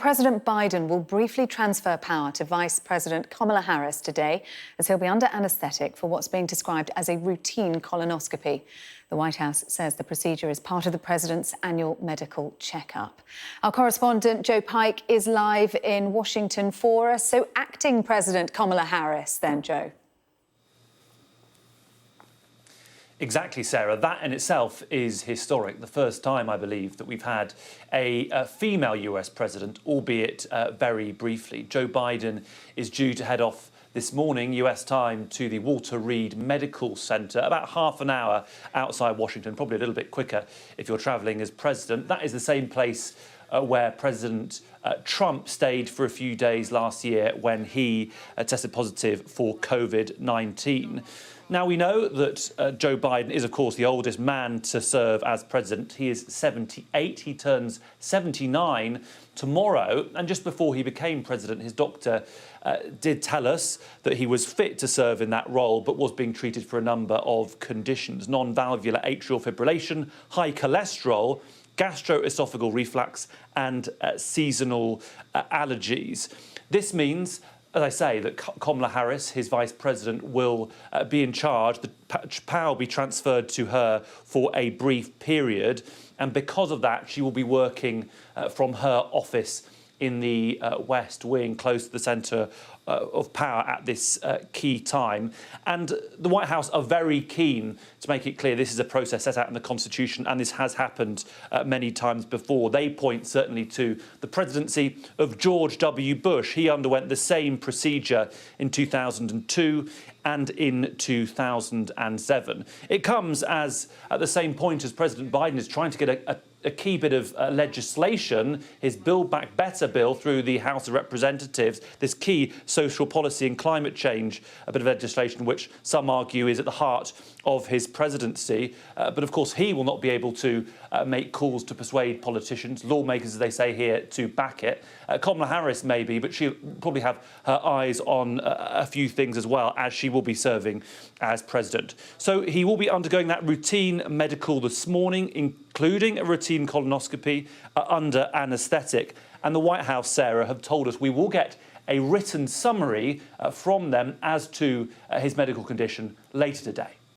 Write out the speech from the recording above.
President Biden will briefly transfer power to Vice President Kamala Harris today, as he'll be under anaesthetic for what's being described as a routine colonoscopy. The White House says the procedure is part of the president's annual medical checkup. Our correspondent Joe Pike is live in Washington for us. So, acting President Kamala Harris, then, Joe. Exactly, Sarah. That in itself is historic. The first time, I believe, that we've had a female US president, albeit very briefly. Joe Biden is due to head off this morning, US time, to the Walter Reed Medical Center, about half an hour outside Washington, probably a little bit quicker if you're travelling as president. That is the same place where President Trump stayed for a few days last year when he tested positive for COVID-19. Now, we know that Joe Biden is, of course, the oldest man to serve as president. He is 78. He turns 79 tomorrow. And just before he became president, his doctor did tell us that he was fit to serve in that role, but was being treated for a number of conditions: non-valvular atrial fibrillation, high cholesterol, gastroesophageal reflux and seasonal allergies. This means, as I say, that Kamala Harris, his vice president, will be in charge. The power will be transferred to her for a brief period. And because of that, she will be working from her office in the West Wing, close to the centre of power at this key time. And the White House are very keen to make it clear this is a process set out in the Constitution, and this has happened many times before. They point certainly to the presidency of George W. Bush. He underwent the same procedure in 2002 and in 2007. It comes as at the same point as President Biden is trying to get a key bit of legislation, his Build Back Better bill, through the House of Representatives, this key social policy and climate change, a bit of legislation which some argue is at the heart of his presidency. But of course, he will not be able to make calls to persuade politicians, lawmakers, as they say here, to back it. Kamala Harris maybe, but she'll probably have her eyes on a few things as well, as she will be serving as president. So he will be undergoing that routine medical this morning, including a routine colonoscopy under anaesthetic. And the White House, Sarah, have told us we will get a written summary from them as to his medical condition later today.